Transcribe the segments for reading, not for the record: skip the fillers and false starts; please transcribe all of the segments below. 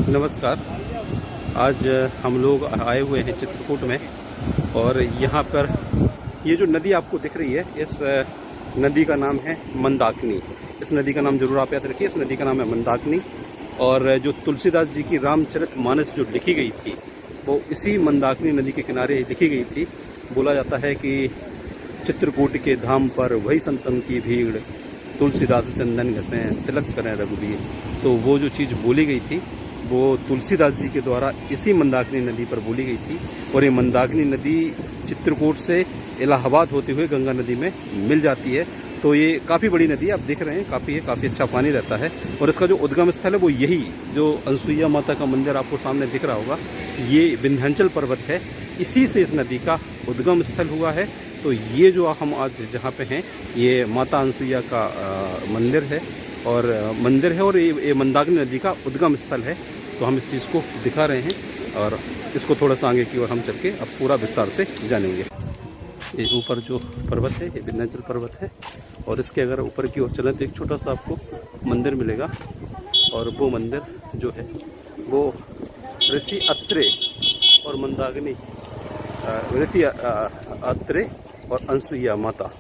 नमस्कार। आज हम लोग आए हुए हैं चित्रकूट में और यहाँ पर ये जो नदी आपको दिख रही है, इस नदी का नाम है मंदाकिनी। इस नदी का नाम जरूर आप याद रखिए। इस नदी का नाम है मंदाकिनी। और जो तुलसीदास जी की रामचरितमानस जो लिखी गई थी वो इसी मंदाकिनी नदी के किनारे लिखी गई थी। बोला जाता है कि चित्रकूट के धाम पर वही संतन की भीड़, तुलसीदास चंदन घसें तिलक करें रघुबीर। तो वो जो चीज़ बोली गई थी वो तुलसीदास जी के द्वारा इसी मंदाकिनी नदी पर बोली गई थी। और ये मंदाकिनी नदी चित्रकूट से इलाहाबाद होते हुए गंगा नदी में मिल जाती है। तो ये काफ़ी बड़ी नदी है, आप देख रहे हैं, काफ़ी अच्छा पानी रहता है। और इसका जो उद्गम स्थल है वो यही जो अनसुईया माता का मंदिर आपको सामने दिख रहा होगा, ये विंध्याचल पर्वत है। इसी से इस नदी का उद्गम स्थल हुआ है। तो ये जो हम आज जहाँ पे हैं ये माता अनसुईया का मंदिर है और ये मंदाकिनी नदी का उद्गम स्थल है। तो हम इस चीज़ को दिखा रहे हैं और इसको थोड़ा सा आगे की ओर हम चल के अब पूरा विस्तार से जानेंगे। ये ऊपर जो पर्वत है ये विंध्याचल पर्वत है और इसके अगर ऊपर की ओर चलें तो एक छोटा सा आपको मंदिर मिलेगा। और वो मंदिर जो है वो ऋषि अत्रे और मंदाकिनी, ऋषि अत्रे और अनसुईया माता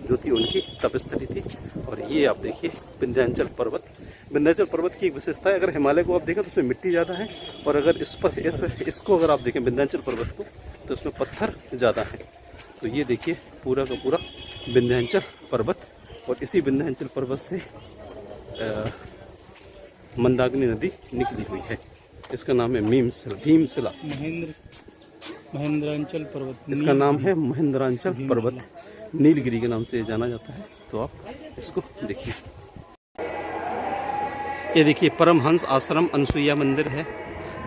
जो थी उनकी तपस्थली थी। और ये आप देखिए विंध्याचल पर्वत। विंध्याचल पर्वत की एक विशेषता है, अगर हिमालय को आप देखें तो उसमें मिट्टी ज़्यादा है और अगर इसको अगर आप देखें विंध्याचल पर्वत को तो उसमें पत्थर ज़्यादा है। तो ये देखिए पूरा का पूरा विंध्याचल पर्वत और इसी विंध्याचल पर्वत से मंदाकिनी नदी निकली हुई है। इसका नाम है भीमशिला महेंद्रांचल पर्वत। इसका नाम है महेंद्रांचल पर्वत, नीलगिरी के नाम से जाना जाता है। तो आप इसको देखिए। ये देखिए परमहंस आश्रम अनसुईया मंदिर है।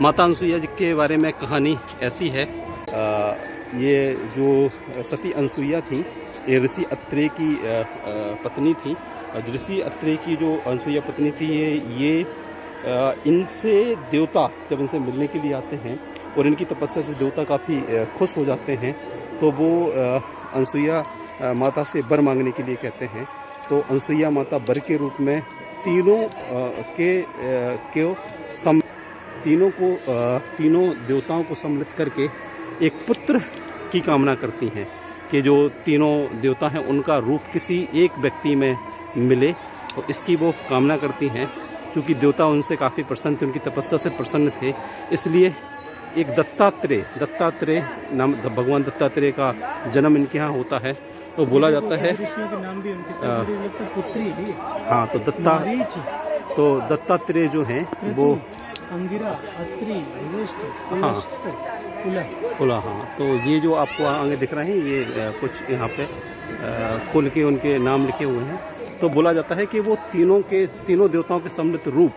माता अनसुईया जी के बारे में कहानी ऐसी है, ये जो सती अनसुईया थी ये ऋषि अत्रे की पत्नी थी। ऋषि अत्रे की जो अनसुईया पत्नी थी ये इनसे देवता जब इनसे मिलने के लिए आते हैं और इनकी तपस्या से देवता काफ़ी खुश हो जाते हैं तो वो अनसुईया माता से वर मांगने के लिए कहते हैं। तो अनसुईया माता वर के रूप में तीनों देवताओं को सम्मिलित करके एक पुत्र की कामना करती हैं कि जो तीनों देवता हैं उनका रूप किसी एक व्यक्ति में मिले। तो इसकी वो कामना करती हैं। क्योंकि देवता उनसे काफ़ी प्रसन्न थे, उनकी तपस्या से प्रसन्न थे, इसलिए एक दत्तात्रेय नाम भगवान दत्तात्रेय का जन्म इनके यहाँ होता है। तो बोला जाता है नाम भी उनके पुत्री थी। हाँ, तो दत्तात्रेय जो हैं वो अंगिरा, अत्रि, हाँ कुला। हाँ, तो ये जो आपको आगे दिख रहे हैं ये कुछ यहाँ पे कुल के उनके नाम लिखे हुए हैं। तो बोला जाता है कि वो तीनों देवताओं के सम्मिलित रूप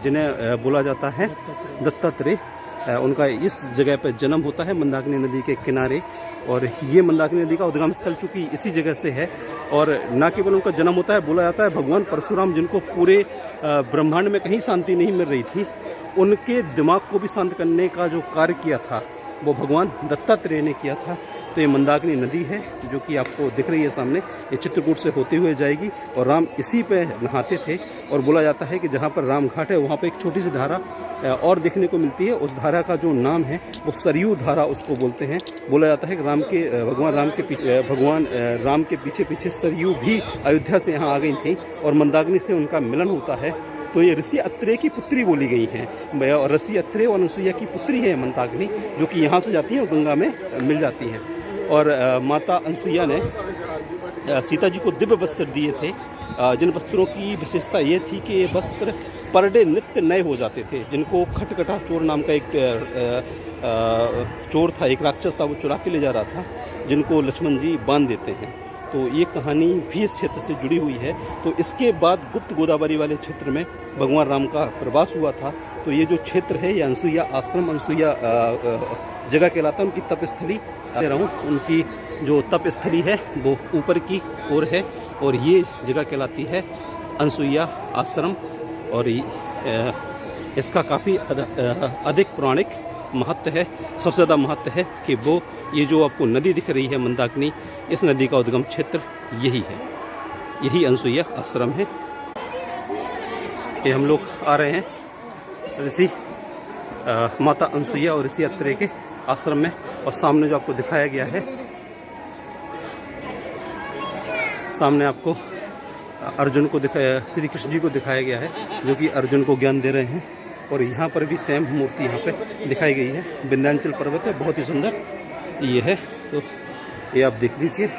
जिन्हें बोला जाता है दत्तात्रेय, उनका इस जगह पर जन्म होता है मंदाकिनी नदी के किनारे। और ये मंदाकिनी नदी का उद्गम स्थल चूँकि इसी जगह से है और न केवल उनका जन्म होता है, बोला जाता है भगवान परशुराम जिनको पूरे ब्रह्मांड में कहीं शांति नहीं मिल रही थी, उनके दिमाग को भी शांत करने का जो कार्य किया था वो भगवान दत्तात्रेय ने किया था। तो ये मंदाकिनी नदी है जो कि आपको दिख रही है सामने, ये चित्रकूट से होते हुए जाएगी और राम इसी पे नहाते थे। और बोला जाता है कि जहाँ पर राम घाट है वहाँ पे एक छोटी सी धारा और देखने को मिलती है। उस धारा का जो नाम है वो सरयू धारा उसको बोलते हैं। बोला जाता है कि भगवान राम के पीछे सरयू भी अयोध्या से यहाँ आ गई थी और मंदाकिनी से उनका मिलन होता है। तो ये ऋषि अत्रे की पुत्री बोली गई है और ऋषि अत्रे और अनसुईया की पुत्री है मंदाकिनी, जो कि यहाँ से जाती है और गंगा में मिल जाती है। और माता अनसुईया ने सीता जी को दिव्य वस्त्र दिए थे, जिन वस्त्रों की विशेषता ये थी कि ये वस्त्र पर डे नित्य नए हो जाते थे। जिनको खटकटा चोर नाम का एक चोर था, एक राक्षस था, वो चुरा के ले जा रहा था, जिनको लक्ष्मण जी बांध देते हैं। तो ये कहानी भी इस क्षेत्र से जुड़ी हुई है। तो इसके बाद गुप्त गोदावरी वाले क्षेत्र में भगवान राम का प्रवास हुआ था। तो ये जो क्षेत्र है ये अनसुईया आश्रम, अनसुईया जगह कहलाता है। उनकी तपस्थली उनकी जो तपस्थली है वो ऊपर की ओर है और ये जगह कहलाती है अनसुईया आश्रम। और इसका काफ़ी अधिक पौराणिक महत्व है। सबसे ज़्यादा महत्व है कि वो ये जो आपको नदी दिख रही है मंदाकिनी, इस नदी का उद्गम क्षेत्र यही है, यही अनसुईया आश्रम है। ये हम लोग आ रहे हैं ऋषि माता अनसुईया और ऋषि अत्रेय के आश्रम में। और सामने जो आपको दिखाया गया है, सामने आपको अर्जुन को दिखाया, श्री कृष्ण जी को दिखाया गया है जो कि अर्जुन को ज्ञान दे रहे हैं। और यहाँ पर भी सेम मूर्ति यहाँ पे दिखाई गई है। विंध्याचल पर्वत है, बहुत ही सुंदर ये है। तो ये आप देख लीजिए।